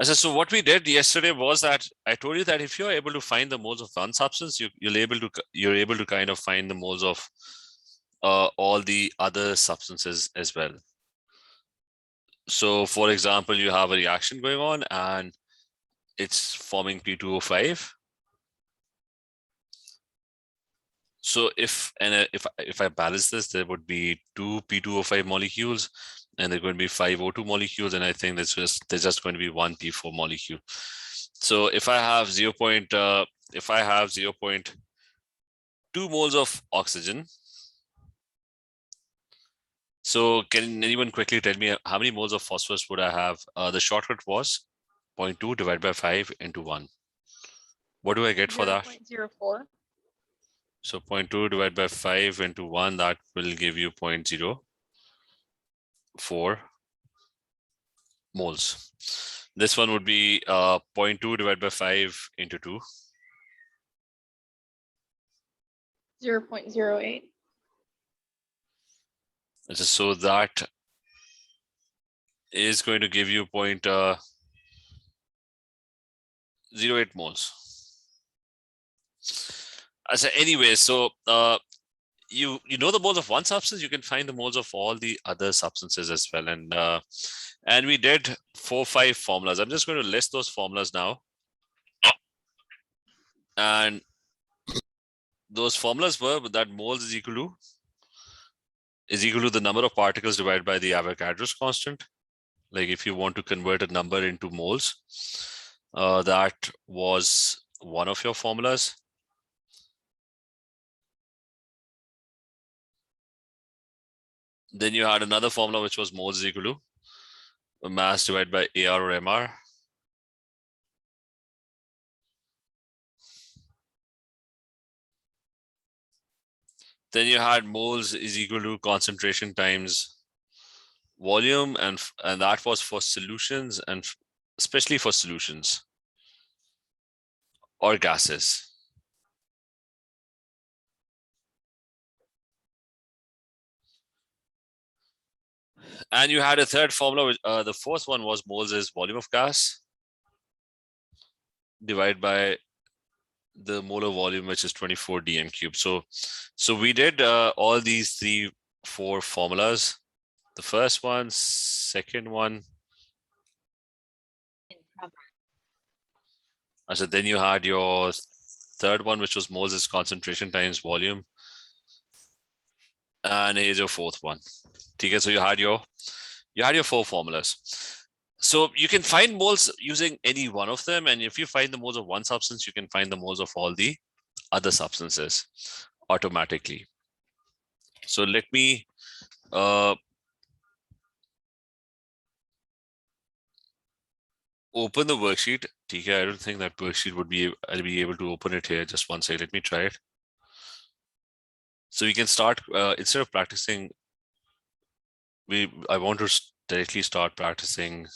So what we did yesterday was that I told you that if you're able to find the moles of one substance, you're able to kind of find the moles of all the other substances as well. So for example, you have a reaction going on and it's forming P2O5. So if I balance this, there would be 2 P2O5 molecules and there are going to be 5 O2 molecules, and I think there's just going to be 1 P4 molecule. So if I have 0.2 moles of oxygen, so can anyone quickly tell me how many moles of phosphorus would I have? The shortcut was 0.2 divided by 5 into 1. What do I get for that? 0.04. So 0.2 divided by 5 into 1, that will give you 0.04 moles. This one would be 0.2 divided by 5 into 2. 0.08. So that is going to give you 0.08 moles. So anyway, so you know the moles of one substance, you can find the moles of all the other substances as well. And we did 4 or 5 formulas. I'm just going to list those formulas now. And those formulas were that moles is equal to the number of particles divided by the Avogadro's constant. Like if you want to convert a number into moles, that was one of your formulas. Then you had another formula which was moles is equal to mass divided by AR or MR. Then you had moles is equal to concentration times volume, and that was for solutions, and especially for solutions or gases. And you had a third formula, which the fourth one was moles is volume of gas divided by the molar volume, which is 24 dm cubed. So we did all these 3-4 formulas. The first one, second one. So then you had your third one, which was moles is concentration times volume. And here's your fourth one. Okay, so you had your 4 formulas. So you can find moles using any one of them. And if you find the moles of one substance, you can find the moles of all the other substances automatically. So let me open the worksheet. Okay, I don't think that worksheet I'll be able to open it here. Just one second, let me try it. So we can start, instead of practicing, I want to directly start practicing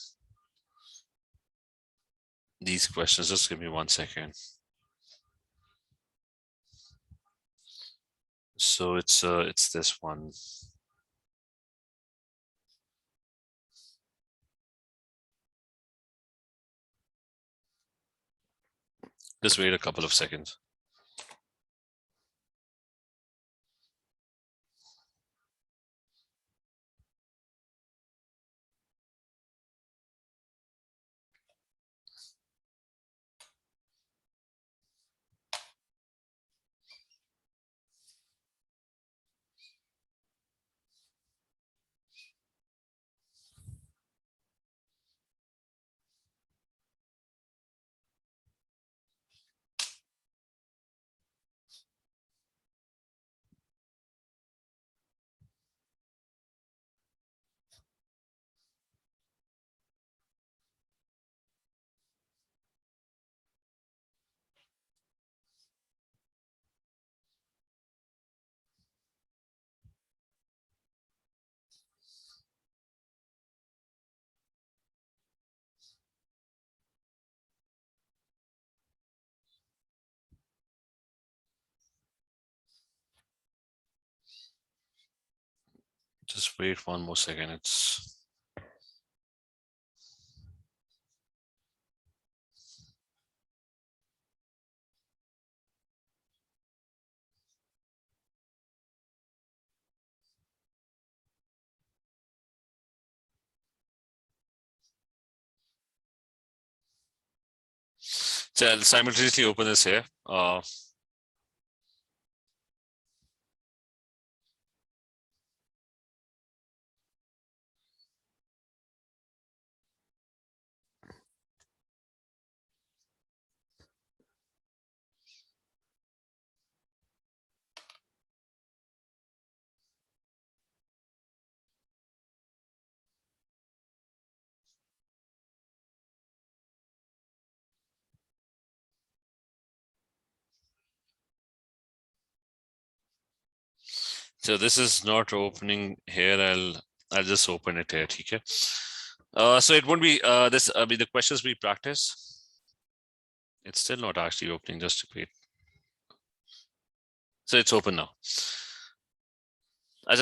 these questions. Just give me 1 second. So it's this one. Just wait a couple of seconds. Just wait 1 more second. So I'll simultaneously open this here. So this is not opening here. I'll just open it here. Okay. So it won't be this. I mean, the questions we practice. It's still not actually opening. Just wait. So it's open now.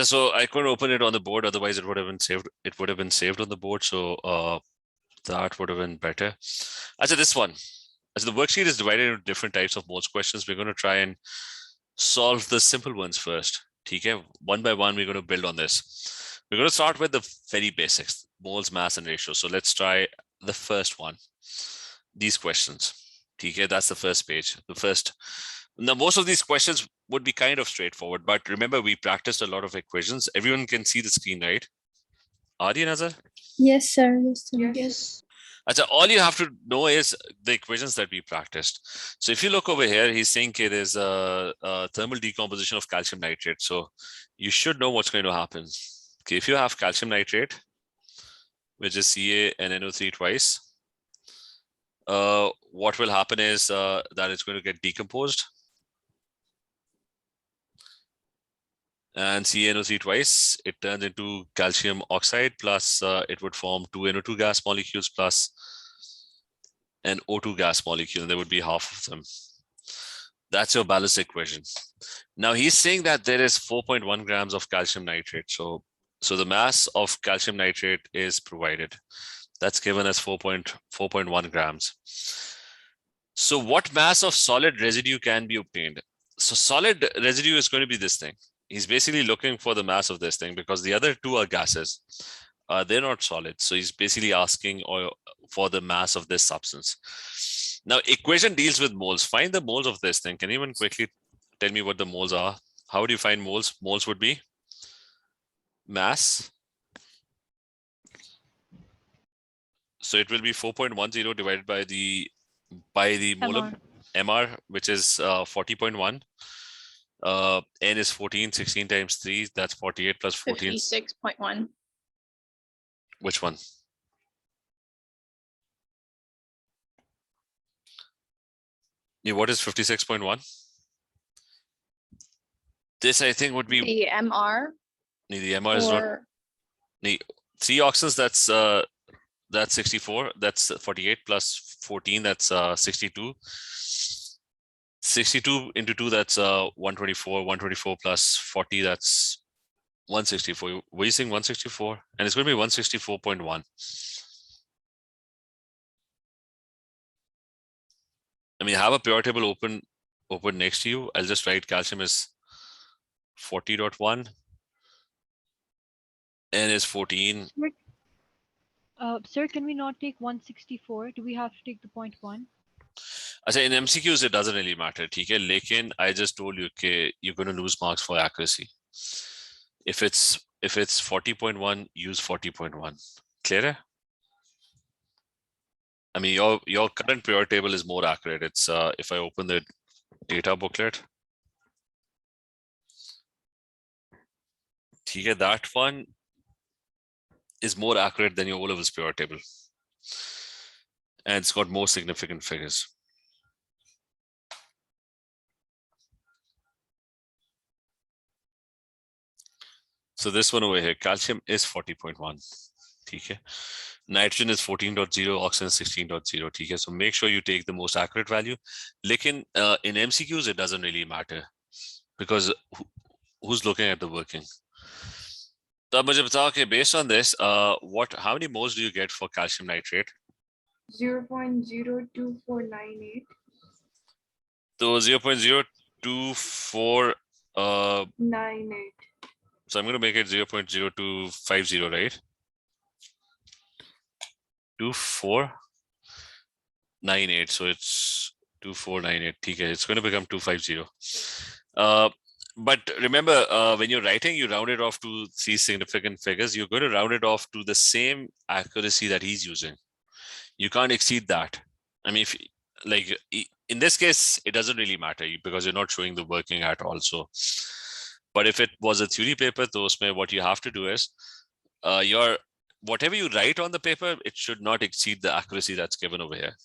So I couldn't open it on the board. Otherwise, it would have been saved. It would have been saved on the board. So that would have been better. This one. The worksheet is divided into different types of moles questions. We're going to try and solve the simple ones first. Okay, one by one, we're going to build on this. We're going to start with the very basics, moles, mass, and ratios. So let's try the first one. These questions. Okay, that's the first page. Now, most of these questions would be kind of straightforward, but remember, we practiced a lot of equations. Everyone can see the screen, right? Adi, Nazar? Yes, sir. Yes. All you have to know is the equations that we practiced. So if you look over here, he's saying okay, there's a thermal decomposition of calcium nitrate. So you should know what's going to happen. Okay, if you have calcium nitrate, which is Ca and NO3 twice, what will happen is that it's going to get decomposed. And CaNO3 twice, it turns into calcium oxide plus it would form 2 NO2 gas molecules plus an O2 gas molecule, and there would be half of them. That's your ballast equation. Now he's saying that there is 4.1 grams of calcium nitrate. So the mass of calcium nitrate is provided. That's given as 4.1 grams. So what mass of solid residue can be obtained? So solid residue is going to be this thing. He's basically looking for the mass of this thing because the other two are gases. They're not solid. So he's basically asking for the mass of this substance. Now, equation deals with moles. Find the moles of this thing. Can anyone quickly tell me what the moles are? How do you find moles? Moles would be mass. So it will be 4.10 divided by the molar MR, which is 40.1. N is 14, 16 times 3, that's 48 plus 14. 56.1. Which one? Yeah, what is 56.1? This I think would be the MR. The MR is not. 3 oxygens, that's 64. That's 48 plus 14. That's 62. 62 into 2, that's 124. 124 plus 40, that's 164. Were you saying 164? And it's going to be 164.1. I mean, have a periodic table open next to you. I'll just write calcium is 40.1. N is 14. Sir, can we not take 164? Do we have to take the 0.1? I say in MCQs, it doesn't really matter. Okay, lekin I just told you, okay, you're going to lose marks for accuracy. If it's 40.1, use 40.1. Clear? I mean, your current periodic table is more accurate. It's if I open the data booklet, okay, that one is more accurate than your O-levels periodic table, and it's got more significant figures. So this one over here, calcium is 40.1. Okay. Nitrogen is 14.0, oxygen is 16.0. Okay. So make sure you take the most accurate value. Lekin in MCQs, it doesn't really matter because who's looking at the working? So okay, based on this, how many moles do you get for calcium nitrate? 0.02498. So 0.024 98. So I'm going to make it 0.0250, right? 24. 98. So it's 2498. Okay, it's going to become 250. But remember, when you're writing, you round it off to 3 significant figures. You're going to round it off to the same accuracy that he's using. You can't exceed that. I mean, if like in this case, it doesn't really matter because you're not showing the working at all. So, but if it was a theory paper, what you have to do is whatever you write on the paper, it should not exceed the accuracy that's given over here.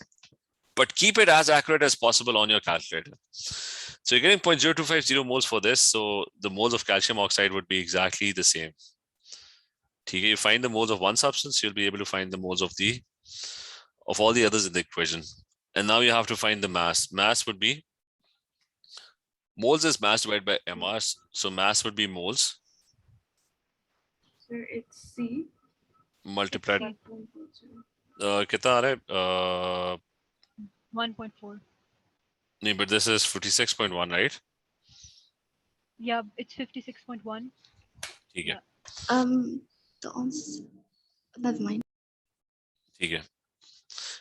But keep it as accurate as possible on your calculator. So you're getting 0.0250 moles for this. So the moles of calcium oxide would be exactly the same. You find the moles of one substance, you'll be able to find the moles of all the others in the equation. And now you have to find the mass. Mass would be, moles is mass divided by MR. So mass would be moles. So it's C. Multiplied. 1.20. कितना आ रहा है? 1.4. No, but this is 56.1, right? Yeah, it's 56.1. Okay. The answer. Never mind. Okay.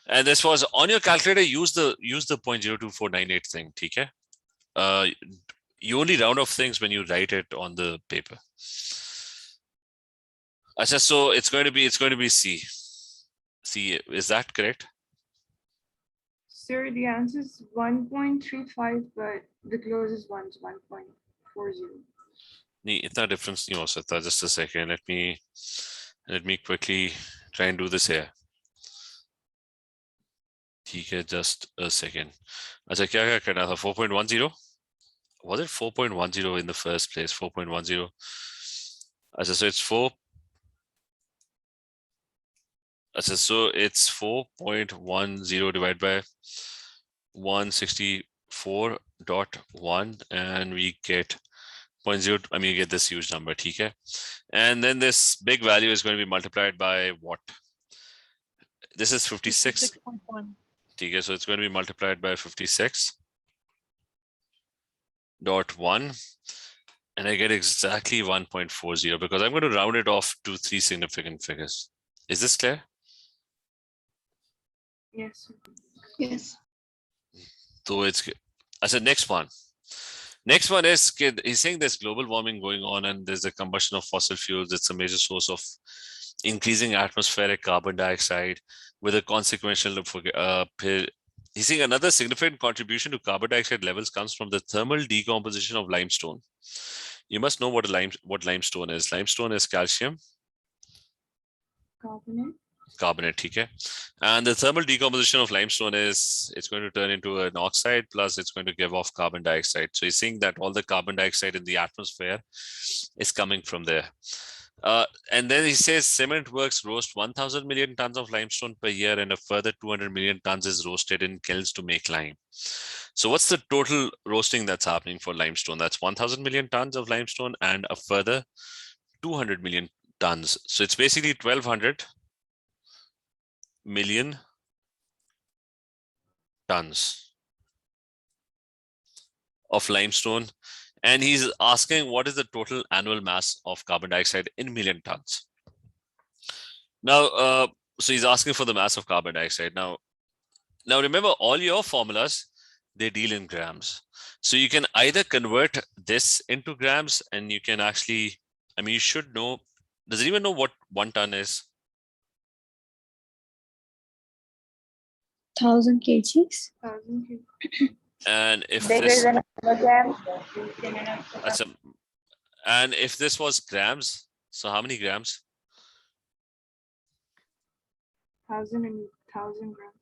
And this was on your calculator. Use the 0.02498 thing. Okay. You only round off things when you write it on the paper. So it's going to be C. C, is that correct? Sir, the answer is 1.35, but the closest one is 1.40. It's not difference. Just a second. Let me quickly try and do this here. Okay, just a second. अच्छा क्या करना था? 4.10? Was it 4.10 in the first place? 4.10. So it's 4. So it's 4.10 divided by 164.1, and we get 0.0. I mean, you get this huge number, okay? And then this big value is going to be multiplied by what? This is 56. 56.1. Okay, so it's going to be multiplied by 56.1, and I get exactly 1.40 because I'm going to round it off to 3 significant figures. Is this clear? Yes. Yes. So it's, I said next one. Next one is, he's saying there's global warming going on and there's a combustion of fossil fuels. It's a major source of increasing atmospheric carbon dioxide with a consequential, he's saying another significant contribution to carbon dioxide levels comes from the thermal decomposition of limestone. You must know what limestone is. Limestone is calcium carbonate, okay? And the thermal decomposition of limestone is, it's going to turn into an oxide, plus it's going to give off carbon dioxide. So he's saying that all the carbon dioxide in the atmosphere is coming from there. And then he says cement works roast 1,000 million tons of limestone per year, and a further 200 million tons is roasted in kilns to make lime. So what's the total roasting that's happening for limestone? That's 1,000 million tons of limestone and a further 200 million tons. So it's basically 1,200 million tons of limestone. And he's asking what is the total annual mass of carbon dioxide in million tons. Now, so he's asking for the mass of carbon dioxide. Now remember, all your formulas, they deal in grams. So you can either convert this into grams, and you can actually, I mean, you should know, does anyone know what 1 ton is? 1,000 kgs. 1,000 kg. And if Bigger this, than a kilogram. and if this was grams, so how many grams? 1,000 and 1,000 grams.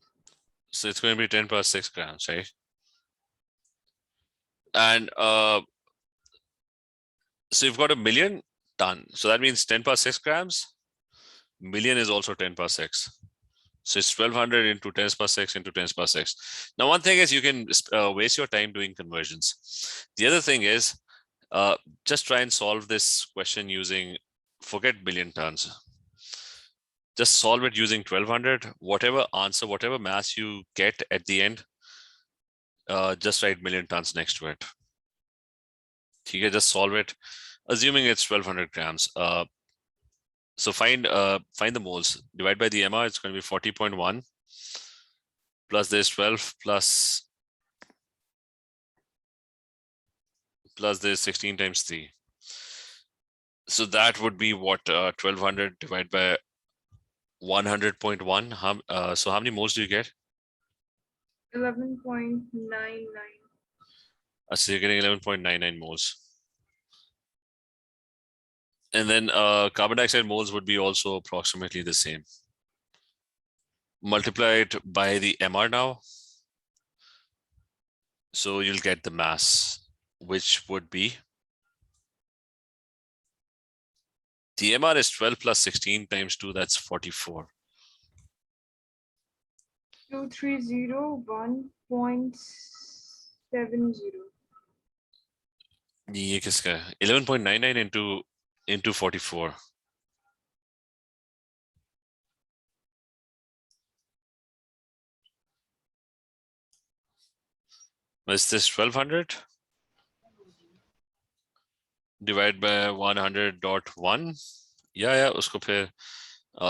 So it's going to be 10 power 6 grams, right? And so you've got a million ton. So that means 10 power 6 grams. Million is also 10 power 6. So it's 1,200 into 10 power 6 into 10 power 6. Now, one thing is you can waste your time doing conversions. The other thing is just try and solve this question using, forget million tons. Just solve it using 1,200. Whatever answer, whatever mass you get at the end, just write million tons next to it. You can just solve it, assuming it's 1,200 grams. So find the moles. Divide by the MR, it's going to be 40.1 plus there's 12 plus there's 16 times 3. So that would be what, 1200 divided by 100.1. So how many moles do you get? 11.99. So you're getting 11.99 moles. And then carbon dioxide moles would be also approximately the same. Multiply it by the MR now. So you'll get the mass, which would be, the MR is 12 plus 16 times 2, that's 44. 2301.70. ये किसका है? 11.99 into 44. Is this 1200 divided by 100.1? Yeah, usko phir,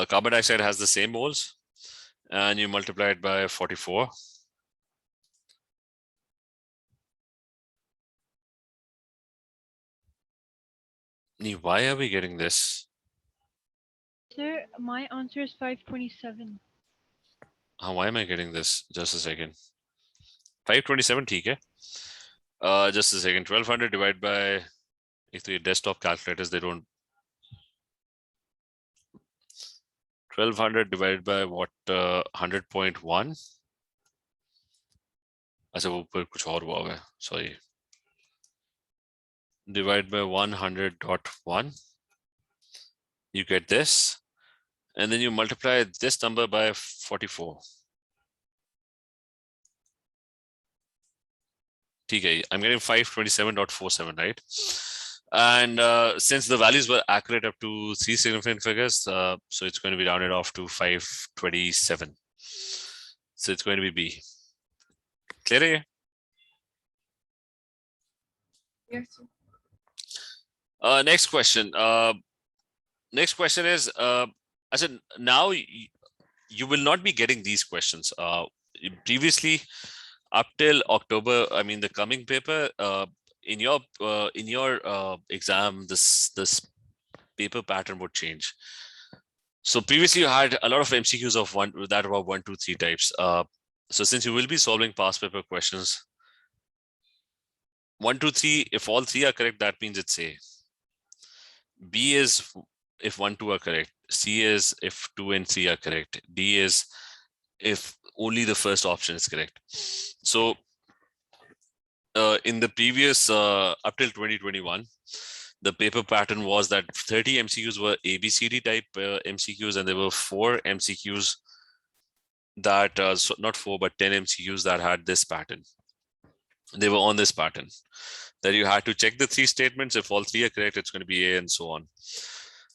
carbon dioxide has the same moles, and you multiply it by 44. Why are we getting this? Sir, my answer is 527. Why am I getting this? Just a second. 527, ठीक है. Just a second. 1200 divided by, if the desktop calculators, they don't. 1200 divided by what? 100.1. अच्छा वो ऊपर कुछ और हुआ है. Sorry. Divide by 100.1. You get this, and then you multiply this number by 44. Okay, I'm getting 527.47, right? And since the values were accurate up to 3 significant figures, so it's going to be rounded off to 527. So it's going to be B. Clear? Yes, sir. Next question. Next question is, I said, now you will not be getting these questions. Previously, up till October, I mean the coming paper, in your exam, this paper pattern would change. So previously you had a lot of MCQs of one that were 1, 2, 3 types. So since you will be solving past paper questions, 1, 2, 3, if all 3 are correct, that means it's A. B is if 1, 2 are correct. C is if 2 and 3 are correct. D is if only the first option is correct. So in the previous up till 2021, the paper pattern was that 30 MCQs were ABCD type MCQs, and there were 4 MCQs that so not 4 but 10 MCQs that had this pattern. They were on this pattern that you had to check the 3 statements. If all 3 are correct, it's going to be A, and so on.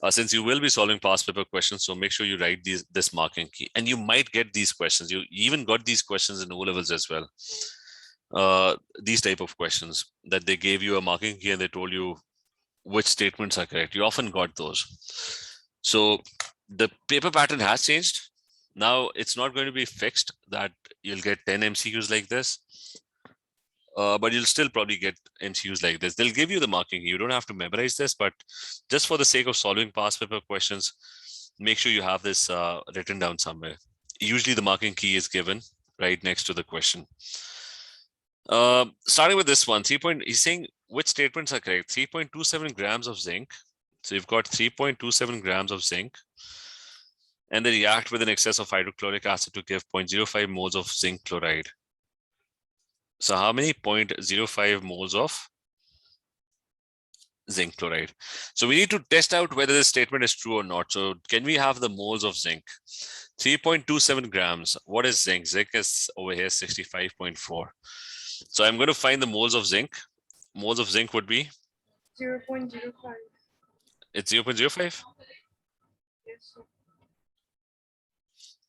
Since you will be solving past paper questions, so make sure you write this marking key, and you might get these questions. You even got these questions in O levels as well. These type of questions that they gave you a marking key and they told you which statements are correct. You often got those. So the paper pattern has changed. Now it's not going to be fixed that you'll get 10 MCQs like this. But you'll still probably get MCQs like this. They'll give you the marking. You don't have to memorize this, but just for the sake of solving past paper questions, make sure you have this written down somewhere. Usually the marking key is given right next to the question. Starting with this one, he's saying which statements are correct? 3.27 grams of zinc. So you've got 3.27 grams of zinc, and they react with an excess of hydrochloric acid to give 0.05 moles of zinc chloride. So how many 0.05 moles of zinc chloride? So we need to test out whether this statement is true or not. So can we have the moles of zinc? 3.27 grams. What is zinc? Zinc is over here 65.4. So I'm going to find the moles of zinc. Moles of zinc would be 0.05. It's 0.05. Yes, sir.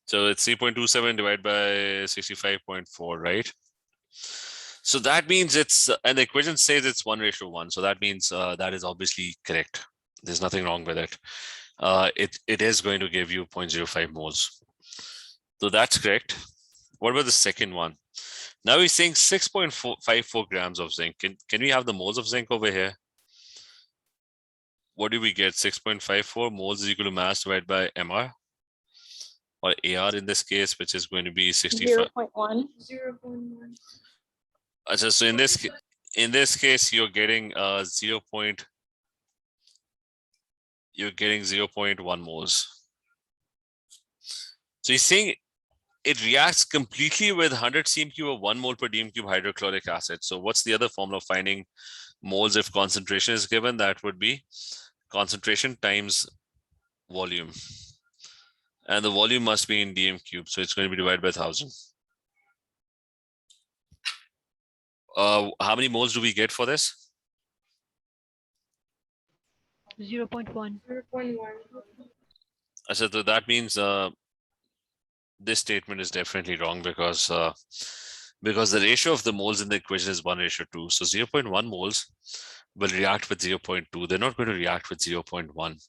So it's 3.27 divided by 65.4, right? So that means it's, and the equation says it's 1:1. So that means that is obviously correct. There's nothing wrong with it. It is going to give you 0.05 moles. So that's correct. What about the second one? Now he's saying 6.54 grams of zinc. Can we have the moles of zinc over here? What do we get? 6.54 moles is equal to mass divided by MR or AR in this case, which is going to be 65. 0.1. 0.1. So in this case, you're getting 0.1 moles. So he's saying it reacts completely with 100 cm cube of 1 mole per dm cube hydrochloric acid. So what's the other formula of finding moles if concentration is given? That would be concentration times volume. And the volume must be in dm cube. So it's going to be divided by 1000. How many moles do we get for this? 0.1. 0.1. So that means this statement is definitely wrong because the ratio of the moles in the equation is 1:2. So 0.1 moles will react with 0.2. They're not going to react with 0.1.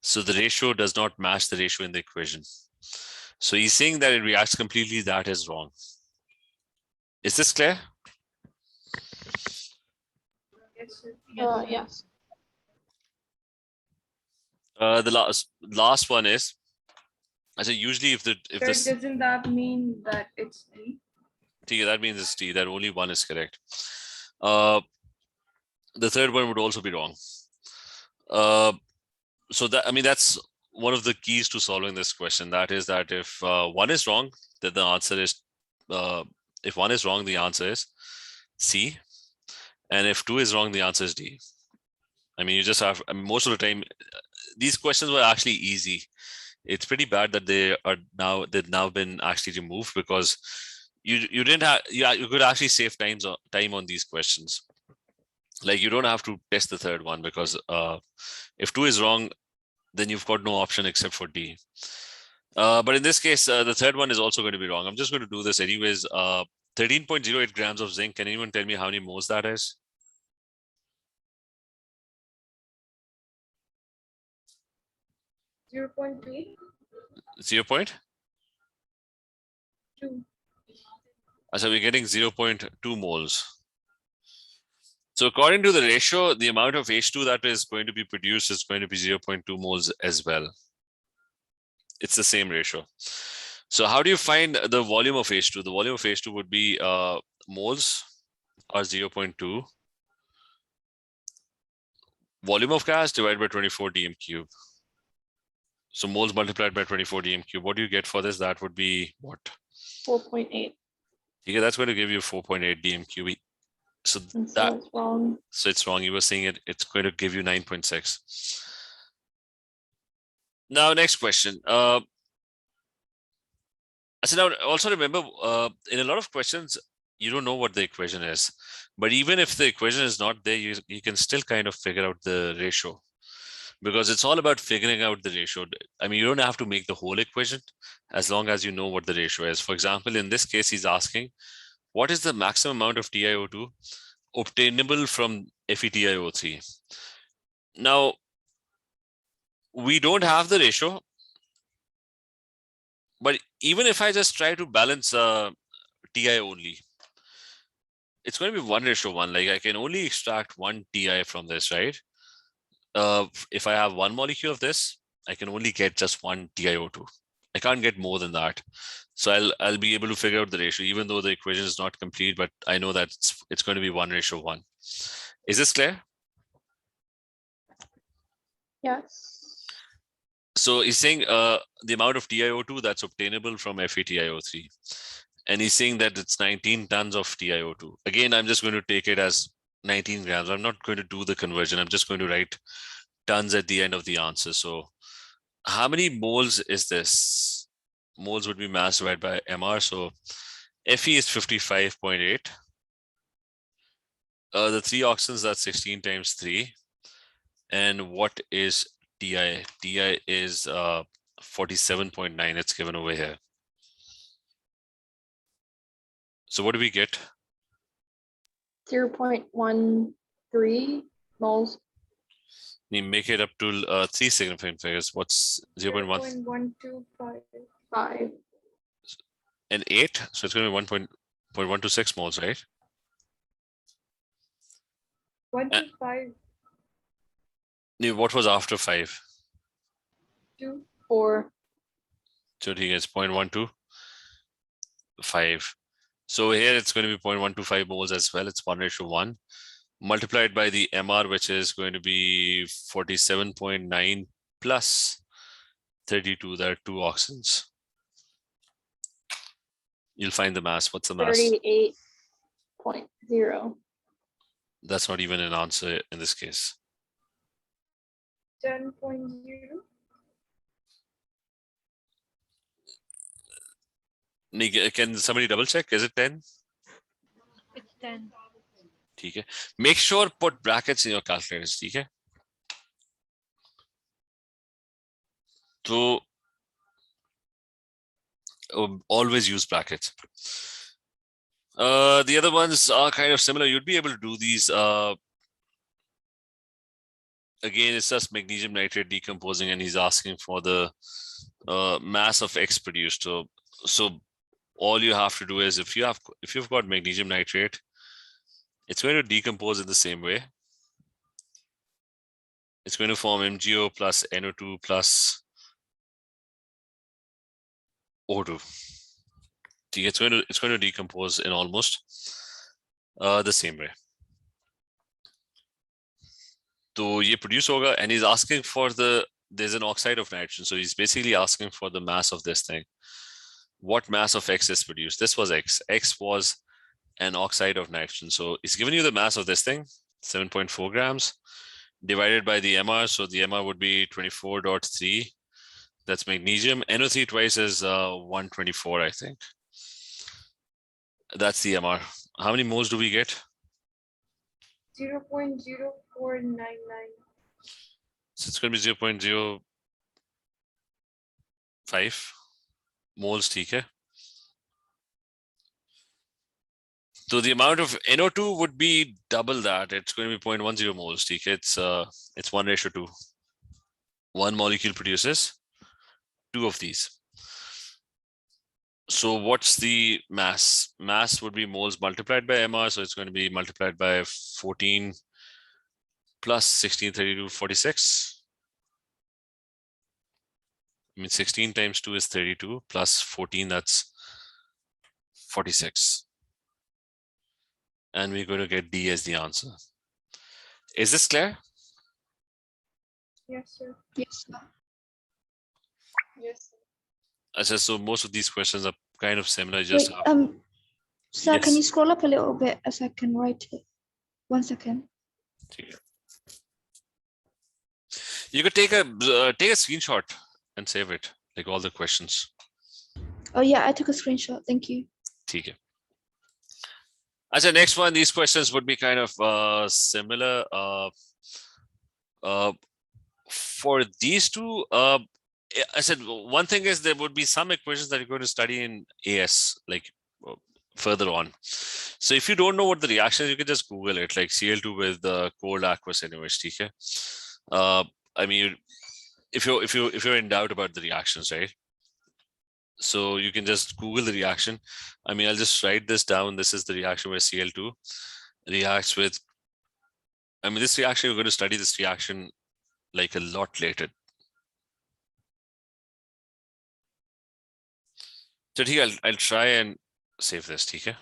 So the ratio does not match the ratio in the equation. So he's saying that it reacts completely. That is wrong. Is this clear? Yes, sir. Yes. The last one is, I say usually if Sir, this doesn't that mean that it's D? T, that means it's T, that only one is correct. The third one would also be wrong. So that, I mean, that's one of the keys to solving this question. That is that if one is wrong, then the answer is, if one is wrong, the answer is C. And if two is wrong, the answer is D. I mean, you just have, I mean, most of the time, these questions were actually easy. It's pretty bad that they've now been actually removed because you didn't have, you could actually save time on these questions. Like you don't have to test the third one because if two is wrong, then you've got no option except for D. But in this case, the third one is also going to be wrong. I'm just going to do this anyways. 13.08 grams of zinc. Can anyone tell me how many moles that is? 0.3. 0.2. So we're getting 0.2 moles. So according to the ratio, the amount of H2 that is going to be produced is going to be 0.2 moles as well. It's the same ratio. So how do you find the volume of H2? The volume of H2 would be moles are 0.2. Volume of gas divided by 24 dm cube. So moles multiplied by 24 dm cube. What do you get for this? That would be what? 4.8. Okay, that's going to give you 4.8 dm cube. So And so that, it's wrong. so it's wrong. You were saying it's going to give you 9.6. Now, next question. So now also remember, in a lot of questions, you don't know what the equation is. But even if the equation is not there, you can still kind of figure out the ratio. Because it's all about figuring out the ratio. I mean, you don't have to make the whole equation as long as you know what the ratio is. For example, in this case, he's asking, what is the maximum amount of TiO2 obtainable from FeTiO3? Now, we don't have the ratio, but even if I just try to balance Ti only, it's going to be 1:1. Like I can only extract one Ti from this, right? If I have one molecule of this, I can only get just one TiO2. I can't get more than that. So I'll be able to figure out the ratio, even though the equation is not complete, but I know that it's going to be 1:1. Is this clear? Yes. So he's saying the amount of TiO2 that's obtainable from FeTiO3. And he's saying that it's 19 tons of TiO2. Again, I'm just going to take it as 19 grams. I'm not going to do the conversion. I'm just going to write tons at the end of the answer. So how many moles is this? Moles would be mass divided by MR. So Fe is 55.8. The 3 oxygens, that's 16 times 3. And what is Ti? Ti is 47.9. It's given over here. So what do we get? 0.13 moles. You make it up to 3 significant figures. What's 0.1? 0.125. 5. and 8. So it's going to be 1.126 moles, right? 125, What was after 5? 2. 4. So he gets 0.125. So here it's going to be 0.125 moles as well. It's 1:1 multiplied by the MR, which is going to be 47.9 plus 32. There are 2 oxygens. You'll find the mass. What's the mass? 38.0. That's not even an answer in this case. 10.0. Can somebody double check? Is it 10? It's 10. Okay. Make sure put brackets in your calculators. Okay. So always use brackets. The other ones are kind of similar. You'd be able to do these. Again, it's just magnesium nitrate decomposing, and he's asking for the mass of X produced. So all you have to do is if you've got magnesium nitrate, it's going to decompose in the same way. It's going to form MgO plus NO2 plus O2. It's going to decompose in almost the same way. So ये produce होगा, and he's asking for there's an oxide of nitrogen. So he's basically asking for the mass of this thing. What mass of X is produced? This was X. X was an oxide of nitrogen. So it's given you the mass of this thing, 7.4 grams, divided by the MR. So the MR would be 24.3. That's magnesium. NO3 twice is 124, I think. That's the MR. How many moles do we get? 0.0499. So it's going to be 0.05 moles, okay? So the amount of NO2 would be double that. It's going to be 0.10 moles, okay? It's 1:2. One molecule produces 2 of these. So what's the mass? Mass would be moles multiplied by MR. So it's going to be multiplied by 14 plus 16, 32, 46. I mean, 16 times 2 is 32 plus 14, that's 46. And we're going to get D as the answer. Is this clear? Yes, sir. Yes. Yes. So most of these questions are kind of similar. Just Wait, sir, Yes. can you scroll up a little bit as I can write it? 1 second. you could take a screenshot and save it, like all the questions. Oh yeah, I took a screenshot. Thank you. Okay. As a next one, these questions would be kind of similar. For these two, I said one thing is there would be some equations that you're going to study in AS, like further on. So if you don't know what the reaction is, you can just Google it, like Cl2 with cold aqueous anyways. Okay. I mean, if you're in doubt about the reactions, right? So you can just Google the reaction. I mean, I'll just write this down. This is the reaction where Cl2 reacts with. I mean, this reaction, we're going to study this reaction like a lot later. So I'll try and save this, okay?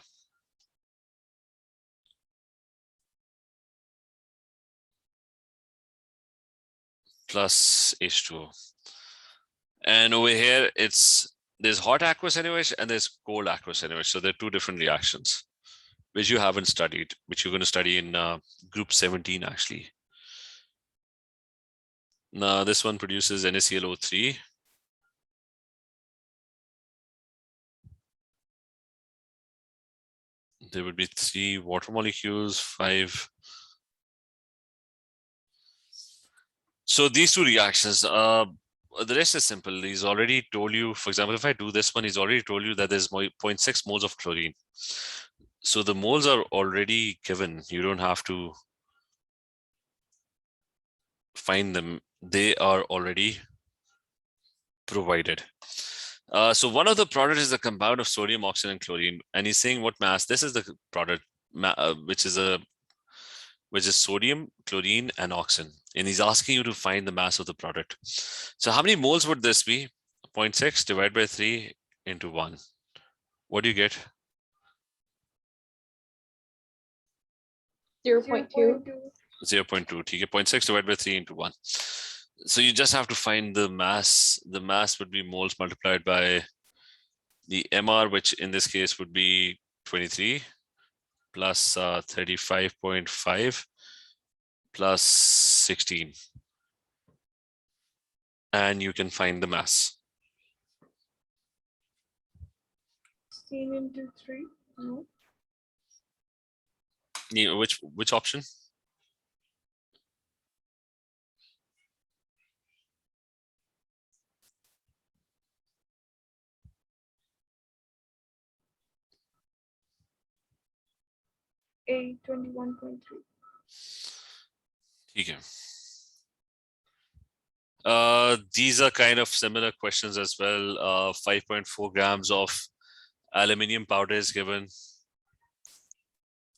Plus H2O. And over here, there's hot aqueous anyways, and there's cold aqueous anyways. So there are 2 different reactions, which you haven't studied, which you're going to study in group 17, actually. Now, this one produces NaClO3. There would be 3 water molecules, 5. So these 2 reactions, the rest is simple. He's already told you, for example, if I do this one, he's already told you that there's 0.6 moles of chlorine. So the moles are already given. You don't have to find them. They are already provided. So one of the products is a compound of sodium, oxygen, and chlorine, and he's saying what mass. This is the product, which is sodium, chlorine, and oxygen, and he's asking you to find the mass of the product. So how many moles would this be? 0.6 divided by 3 into 1. What do you get? 0.2. 0.2. 0.6 divided by 3 into 1. So you just have to find the mass. The mass would be moles multiplied by the MR, which in this case would be 23 plus 35.5 plus 16. And you can find the mass. 16 into 3. No. Which option? A 21.3. Okay. These are kind of similar questions as well. 5.4 grams of aluminium powder is given.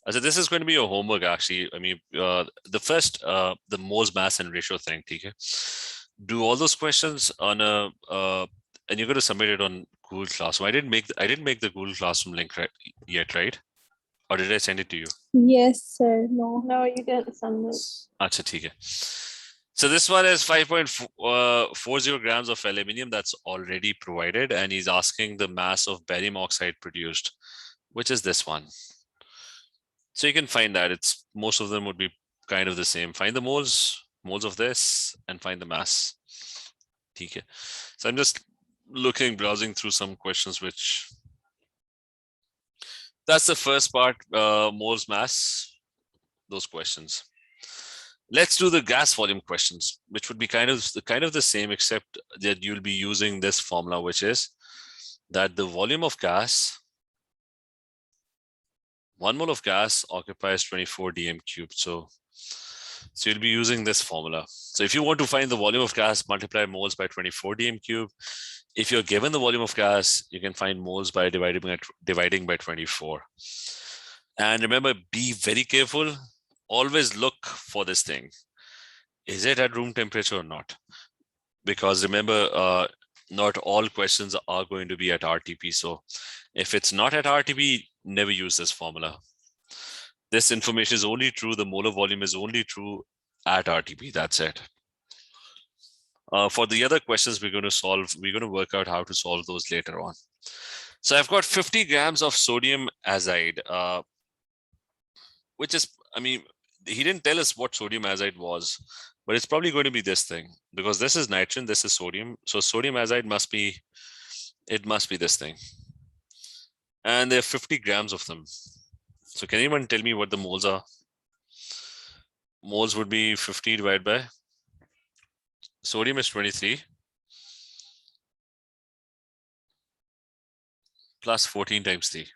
So this is going to be your homework, actually. I mean, the first, the moles, mass, and ratio thing. Okay? Do all those questions on a, and you're going to submit it on Google Classroom. I didn't make the Google Classroom link yet, right? Or did I send it to you? Yes, sir. No, you didn't send this. Acha, theek hai. So this one is 5.40 grams of aluminium that's already provided, and he's asking the mass of barium oxide produced, which is this one. So you can find that. It's most of them would be kind of the same. Find the moles of this, and find the mass. Okay. So I'm just browsing through some questions, which that's the first part, moles, mass, those questions. Let's do the gas volume questions, which would be kind of the same, except that you'll be using this formula, which is that the volume of gas, 1 mole of gas occupies 24 dm cubed. So you'll be using this formula. So if you want to find the volume of gas, multiply moles by 24 dm cubed. If you're given the volume of gas, you can find moles by dividing by 24. And remember, be very careful. Always look for this thing. Is it at room temperature or not? Because remember, not all questions are going to be at RTP. So if it's not at RTP, never use this formula. This information is only true. The molar volume is only true at RTP. That's it. For the other questions we're going to work out how to solve those later on. So I've got 50 grams of sodium azide, which is, I mean, he didn't tell us what sodium azide was, but it's probably going to be this thing, because this is nitrogen, this is sodium. So sodium azide must be this thing. And there are 50 grams of them. So can anyone tell me what the moles are? Moles would be 50 divided by, sodium is 23 plus 14 times 3.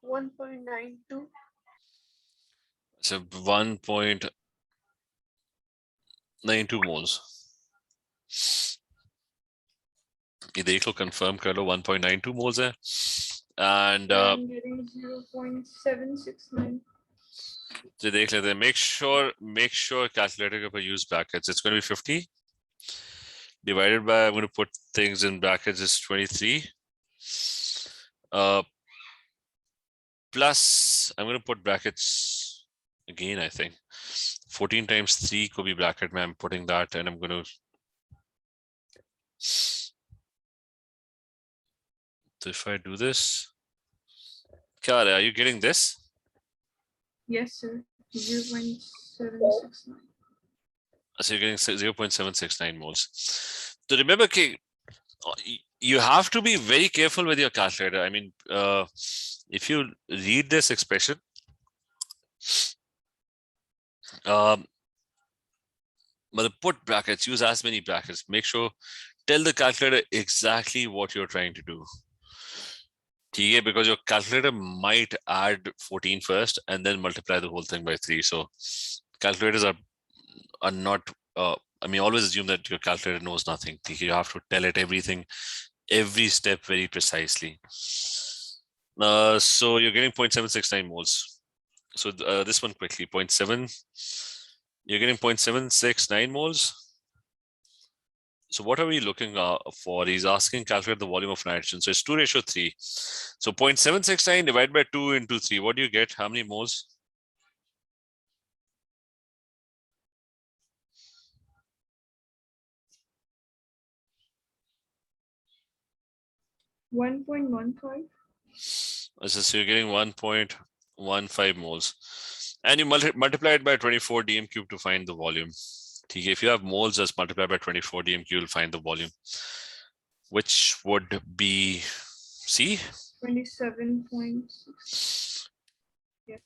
$1.92. So 1.92 moles. ये देख लो, confirm कर लो, 1.92 moles है. And I'm getting 0.769. so देख लेते हैं. Make sure calculator के ऊपर use brackets. It's going to be 50 divided by, I'm going to put things in brackets, is 23 plus, I'm going to put brackets again, I think 14 times 3 could be bracket. I'm putting that, and I'm going to, so if I do this, Kya, are you getting this? Yes, sir. 0.769. So you're getting 0.769 moles. So remember, you have to be very careful with your calculator. I mean, if you read this expression, but put brackets, use as many brackets. Make sure, tell the calculator exactly what you're trying to do. ठीक है, because your calculator might add 14 first and then multiply the whole thing by 3. So calculators are not, I mean, always assume that your calculator knows nothing. You have to tell it everything, every step very precisely. So you're getting 0.769 moles. So this one quickly, 0.7, you're getting 0.769 moles. So what are we looking for? He's asking calculate the volume of nitrogen. So it's 2:3. So 0.769 divided by 2 into 3. What do you get? How many moles? 1.15. So you're getting 1.15 moles. And you multiply it by 24 dm cube to find the volume. If you have moles, just multiply by 24 dm cube, you'll find the volume, which would be C. 27.6. Yes.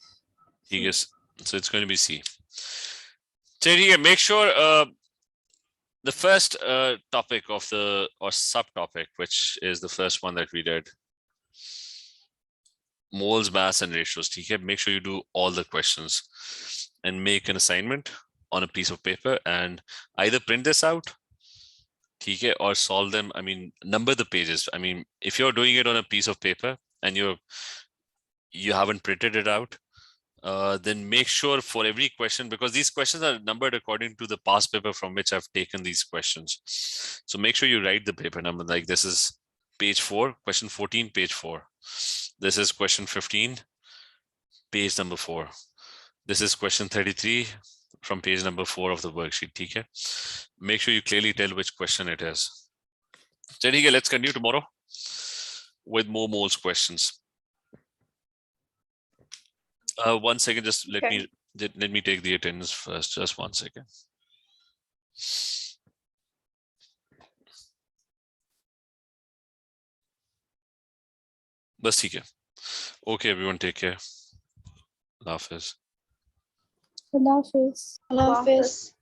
Yes. So it's going to be C. So make sure the first topic of the or subtopic, which is the first one that we did, moles, mass, and ratios. Make sure you do all the questions and make an assignment on a piece of paper and either print this out or solve them. I mean, number the pages. I mean, if you're doing it on a piece of paper and you haven't printed it out, then make sure for every question, because these questions are numbered according to the past paper from which I've taken these questions. So make sure you write the paper number, like this is page 4, question 14, page 4. This is question 15, page number 4. This is question 33 from page number 4 of the worksheet. Okay? Make sure you clearly tell which question it is. So let's continue tomorrow with more moles questions. 1 second, just let me take the attendance first. Just 1 second. बस ठीक है. Okay, everyone, take care. Allah Hafiz. Allah Hafiz. Allah Hafiz.